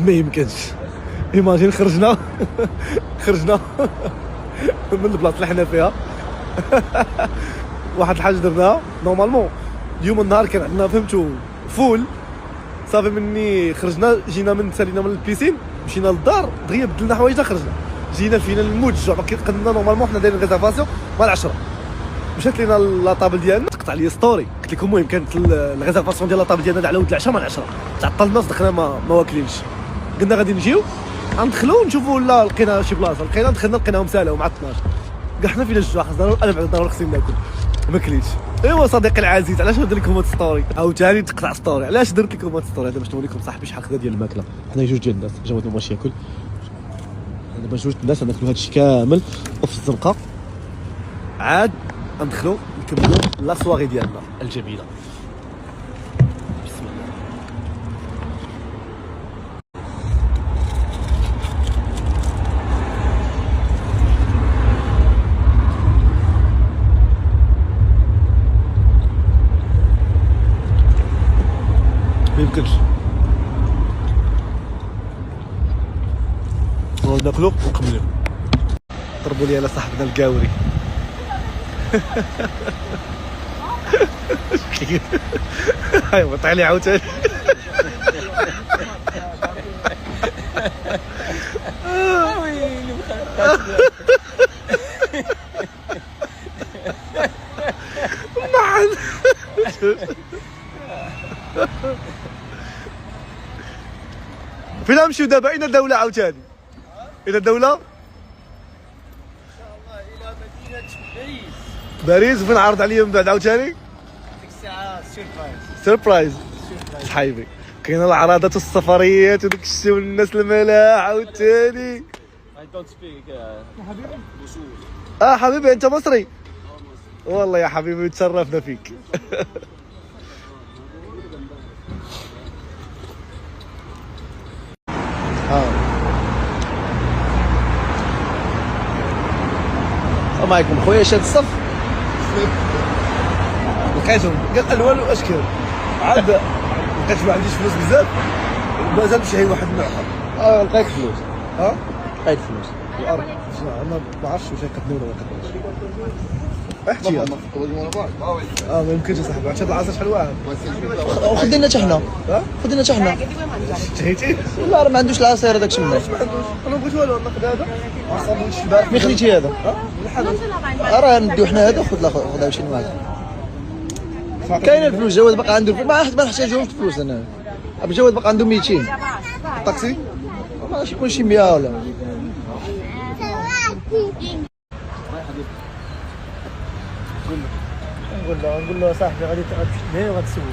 ما يمكنش. ايماجين خرجنا من البلاصه اللي حنا فيها. واحد الحاجه درناها نورمالمون اليوم النهار كان عندنا فهمتوا فول صافي. مني خرجنا جينا سالينا من البيسين مشينا للدار دغيا بدلنا حوايجنا خرجنا جينا فينا الموت الجوع. ما قدنا نورمالمون حنا دايرين ريزرفاسيون مع 10. مشات لينا لاطابل ديالنا تقطع لي ستوري قلت لكم المهم كانت الريزرفاسيون ديال لاطابل ديالنا على ود العشاء مع 10. تعطلنا صدقنا ما واكلينش. قلنا غادي نجيو غندخلو نشوفوا لا لقينا شي بلاصه لقينا دخلنا لقيناهم سالاو مع 12. كاع حنا فينا الجوع خاصنا انا بعد ضروري خصني ناكل ما كليتش. ايوا صديقي العزيز علاش درت لكم هاد ستوري عاوتاني تقطع ستوري. علاش درت لكم هاد ستوري هذا باش نوريكم صاحبي شحال خدا ديال الماكله. حنا جوج ديال الناس جواد ما بغاش ياكل. دابا جوج الناس غناكلوا هادشي كامل وفي الزنقه عاد غندخلوا نكملوا لا سواغي ديالنا الجميله. بسم الله. ما يمكنش ناكلو ونكملو. ضربوا لي على صاحبنا الكاوري. ايوا طلع لي عاوتاني. ويلي مخرقات فين نمشيو دابا؟ اين الدولة عاوتاني؟ الى الدولة؟ ان شاء الله الى مدينة باريس. باريس. وفين عرض عليا من بعد عاوتاني؟ ديك الساعة سيربرايز. صحيبي كاين العراضات والسفريات وداك الشيء والناس الملاح عاوتاني. I don't speak حبيبي انت مصري؟ والله يا حبيبي تشرفنا فيك. السلام عليكم خويا. شاد الصف لقيتهم قال الوان واشكال عاد لقيت ما عنديش فلوس بزاف مازال مشي واحد من اخر. لقيت فلوس. لقيت فلوس الارض. انا ما عرفتش واش يقدموا ولا ما يقدموش. احتياط ما يمكنش يا صاحبي. عرفت هاد العصر شحال واعر. خدينا حتى حنا. خدينا حتى حنا. شهيتي؟ لا راه ما عندوش العصير هذاك شمال. انا بغيت والو ناخذ هذا وصابون الشباب. مي خديتي هذا؟ راه نديو حنا هذا خذ شي معاك. كاين الفلوس. جواد باقي عنده ما نحتاجوش الفلوس. انا جواد باقي عنده 200. الطاكسي ماشي يكون شي 100 ولا. نقول له صاحبي غادي تمشي لهيه وغتسول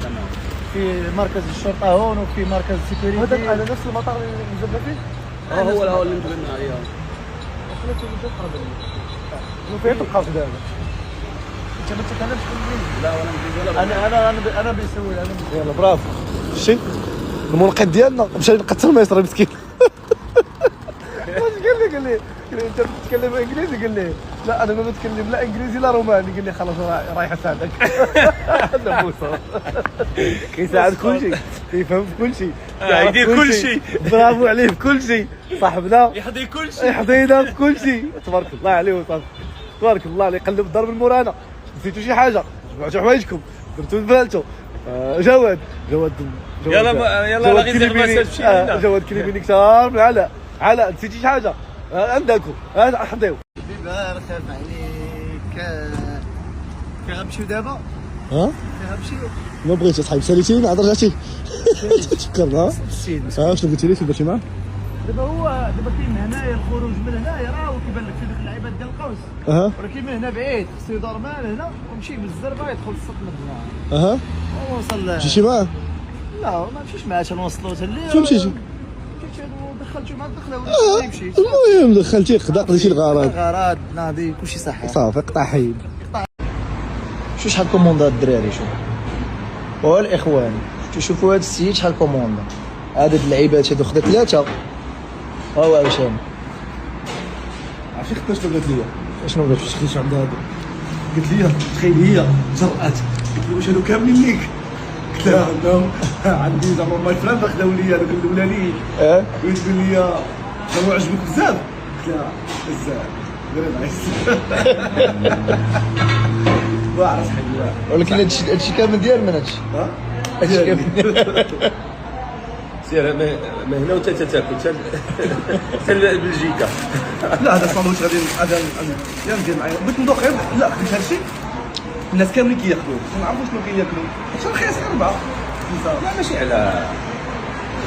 تمام. في مركز الشرطه هون وفي مركز السيكوريتي. هذا على نفس المطار اللي نزلنا فيه. هو اللي نزلنا عليه. فين تبقى في دابا؟ انت ما تتكلمش بالانجليزي. لا ولا انجليزي ولا انا بيسوي يلا برافو. شتي المنقذ ديالنا مشى نقتل ميسر مسكين. واش قال لي انت بتتكلم انجليزي؟ قال لي لا انا ما بتكلم لا انجليزي لا روماني. قال لي خلاص رايح اساعدك. هذا بوصه كيساعد كل شيء كيفهم في كل شيء يدير كل شيء. برافو عليه في كل شيء صاحبنا. يحضي كل شيء. يحضينا في كل شيء. تبارك الله عليه وصافي. تبارك الله عليه. قلب الضرب المرانا. نسيتوا شي حاجه جمعتوا حوايجكم درتوا الفالتو. جواد يلا غير زعما تمشي لنا. جواد كلميني كثار من علاء نسيتي شي حاجه عندكم حضيو. بيبار خاف عليك. كنمشيو دابا. كنمشيو. ما بغيتش اصاحبي ساليتيني عاد رجعتي. تفكرنا شنو قلتي لي كيفاش معاه؟ دابا كاين هنايا الخروج من هنايا راه كيبان لك في ديك اللعيبات ديال القوس. ولكن من هنا بعيد خصو يدور مال هنا ويمشي بالزربه يدخل السوق من هنا. ووصل. مشيتي معاه؟ لا ما مشيش معاه نوصلوه حتى الليل. فين مشيتي؟ دخلتو مع الدخله ولا يمشي. المهم دخلتي قضيتي الغرض. غرض ناضي كلشي صح. صافي قطع حيد. شو شحال كوموندا الدراري. شوف والاخوان شوفوا هذا السيد شحال كوموندا. عدد اللعيبات هادو خدا 3. هو عشان عرفتي خدات شنو قالت لي؟ شنو قالت؟ واش خديتو عند هذا؟ قالت لي تخيل هي جرأت قالت لي واش هادو كاملين ليك؟ قلت لها انه عندي زعما ماي فران خداو لي هذوك الاولانيين وتقول لي زعما عجبك بزاف قلت لها بزاف غير نايس واعرف حاجه ولكن هادشي كامل ديال من هادشي هادشي كامل سير ما هنا وانت تاكل حتى بلجيكا. لا هذا صاندويتش غادي يا ندير معايا بغيت ندوق غير لا خديت هادشي الناس كاملين كياكلوه ما عرفوش شنو كياكلوا عشان رخيص غير 4 لا ماشي على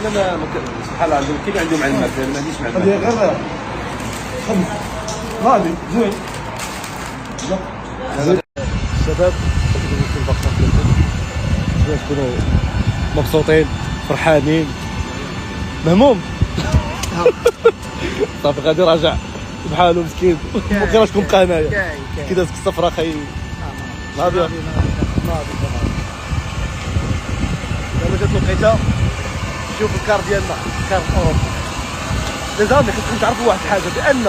لا سبحان الله عندهم كيف عندهم على الماكله ما عنديش مع هذه الماكله. غير 5 غادي زوين الشباب تكونوا مبسوطين فرحانين مهموم صافي غادي راجع بحالو مسكين ممكن راه تكون بقى هنايا كي دازك السفره خي ناضي دابا جات الوقيته نشوف الكار ديالنا كار اوروبا لي زامي خصكم تعرفوا واحد الحاجه بان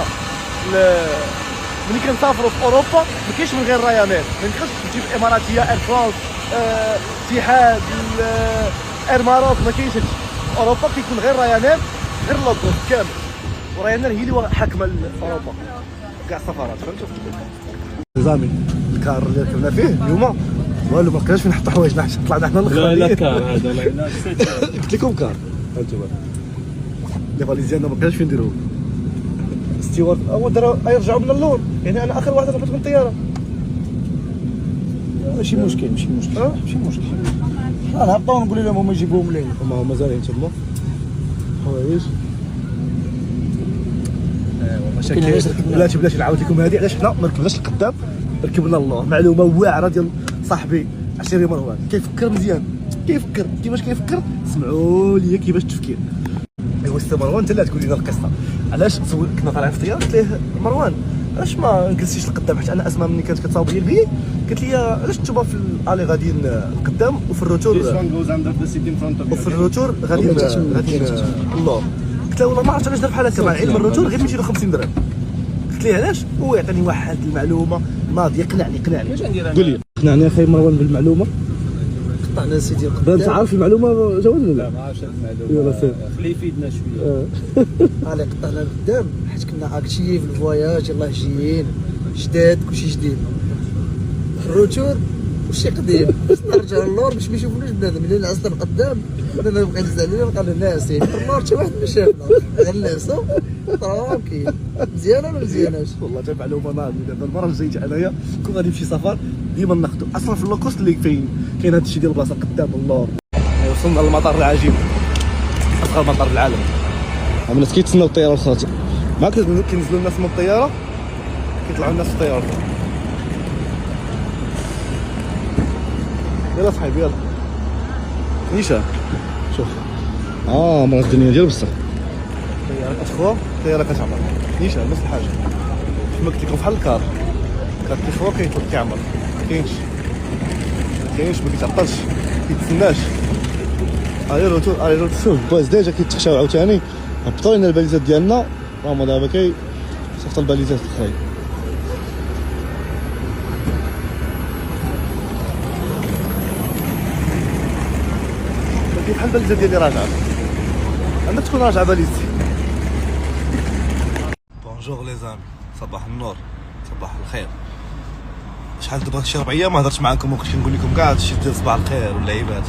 ملي كنسافروا في اوروبا ما كاينش من غير رايانير ما ينقصش تجيب اماراتيه اير فرانس اتحاد اير ماروك ما كاينش هادشي اوروبا كيكون غير رايانير غير لوكوست كامل ورايانير هي اللي حاكمه اوروبا كاع السفارات فهمتوا زامي الكار اللي ركبنا فيه اليوم والو ما لقيناش فين نحطوا حوايجنا حتى طلعنا حنا الاخرين لا كار هذا لا قلت لكم كار هانتوما لي فاليز ديالنا ما لقيناش فين نديروهم ستيوارد هو داروا يرجعوا من اللور يعني انا اخر واحد ركبت من الطياره ماشي مشكل ماشي مشكل نهبطوا ونقول لهم هما يجيبوهم لينا هما مازالين تما حوايج بلاتي نعاود لكم هذه علاش حنا ما ركبناش القدام ركبنا اللور معلومه واعره ديال صاحبي عشيري مروان كيفكر مزيان كيفاش كيفكر سمعوا لي كيفاش التفكير ايوا سي مروان انت اللي تقول لنا القصه علاش كنا طالعين في الطياره قلت ليه مروان علاش ما جلستيش لقدام حيت انا اسماء مني كانت كتصاوب لي البي قالت لي علاش نتوما في الالي غاديين لقدام وفي الروتور وفي الروتور غادي اللور قلت له والله ما عرفت علاش دار بحال هكا مع العلم الروتور غير 250 درهم قلت ليه علاش هو يعطيني واحد المعلومه ناضي يقنعني قول لي اقنعني اخي مروان بالمعلومه قطعنا سيدي انت عارف المعلومه جواد ولا لا؟ ما عرفتش هذا يلا سير خليه يفيدنا شويه. علي قطعنا لقدام حيت كنا اكتيف الفواياج يلاه جايين جداد كلشي جديد الروتور وشي قديم باش نرجعوا للور باش ما يشوفوناش بنادم ملي نعس لقدام انا بقيت نزعل بقى الناس اللور حتى واحد ما شافنا غير نعسوا طراهم كاين مزيانه ولا مزياناش والله حتى معلومه ناضي دابا المره الجايه انايا كون غادي نمشي سفر ديما ناخذو اصلا في اللوكوست اللي فين كاين هذا الشيء ديال البلاصه قدام اللور وصلنا للمطار العجيب اصغر مطار في العالم الناس كيتسناو الطياره الاخرى ما كينزلوا الناس من الطياره كيطلعوا الناس في الطياره يلا صاحبي يلا نيشان شوف مرة الدنيا ديال بصح الطياره كتخوى الطياره كتعمر نيشان نفس الحاجه كما قلت لكم بحال الكار كيخوى كيطلق كيعمر كاينش ما كيتعطلش كيتسناش الي روتور شوف الباز ديجا كيتخشاو عاوتاني هبطوا لنا الباليزات ديالنا هما دابا كيصيفطوا الباليزات الاخرين بحال الباليزه ديالي راجعه عندك تكون راجعه باليزتي بونجور لي زامي صباح النور صباح الخير شحال دابا شي 4 ايام ما هضرتش معاكم وكنت كنقول لكم كاع هادشي ديال صباح الخير واللعيبات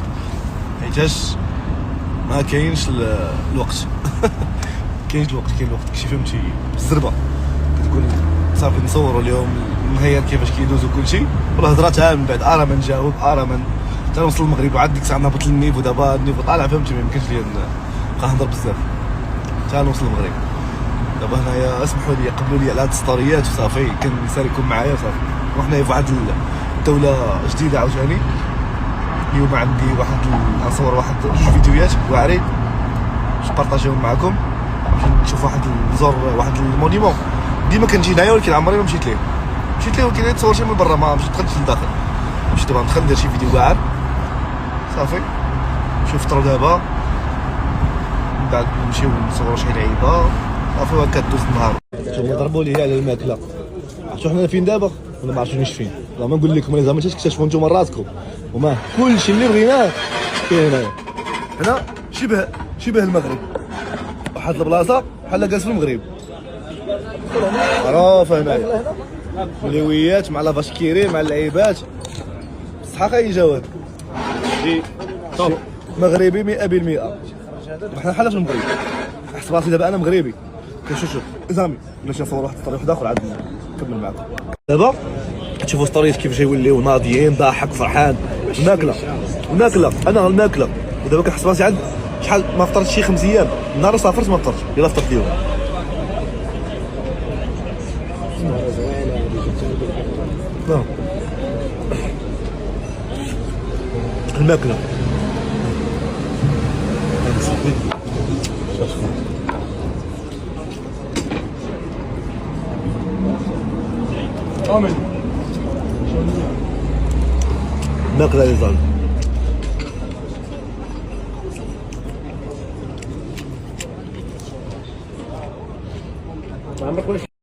حيتاش ما كاينش الوقت كاين الوقت كيفاش فهمتي بالزربه كتقول صافي نصوروا اليوم نهير كيفاش كيدوزو كلشي والهضره تاع من بعد راه ما نجاوب راه من حتى نوصل المغرب وعاد ديك الساعه نهبط للنيفو دابا النيفو طالع فهمتي ما يمكنش ليا نبقى نهضر بزاف حتى نوصل المغرب دابا هنايا اسمحوا لي قبلوا لي على هاد السطوريات وصافي كان الانسان يكون معايا وصافي رحنا في واحد الدوله جديده عاوتاني اليوم عندي واحد نصور واحد 2 فيديوهات واعرين باش نبارطاجيهم معكم باش نشوف نزور واحد المونيمون ديما كنجي هنايا ولكن عمري ما مشيت ليه ولكن تصور شي من برا ما مشيت دخلت للداخل مشيت دابا ندخل ندير شي فيديو واعر صافي نمشيو نفطرو دابا من بعد نمشيو نصورو شي لعيبه صافي وهكا دوز النهار نتوما ضربوا لي على الماكله عرفتوا حنا فين دابا ولا ما عرفتونيش فين والله ما نقول لكم لي زعما تكتشفوا نتوما راسكم وما كلشي اللي بغيناه كاين هنايا. هنا شبه المغرب، واحد البلاصه بحال جالس في المغرب، معروفه هنايا مليويات مع لافاشكيري مع اللعيبات. صحاح اي جواد شي مغربي 100%. حنا بحال في المغرب، حسب راسي دابا انا مغربي. شوف زعما باش نصور واحد الطريق واحد اخر عاد نكمل معاكم. دابا تشوفوا ستوريز كيف يوليو ناضيين ضاحك فرحان وناكله انا الماكله. ودابا كنحس راسي عاد شحال ما فطرتش شي 5 ايام، نهار سافرت ما فطرتش، يلا فطرت اليوم. الماكله الماكله يا زلمه. ما عمرك ولا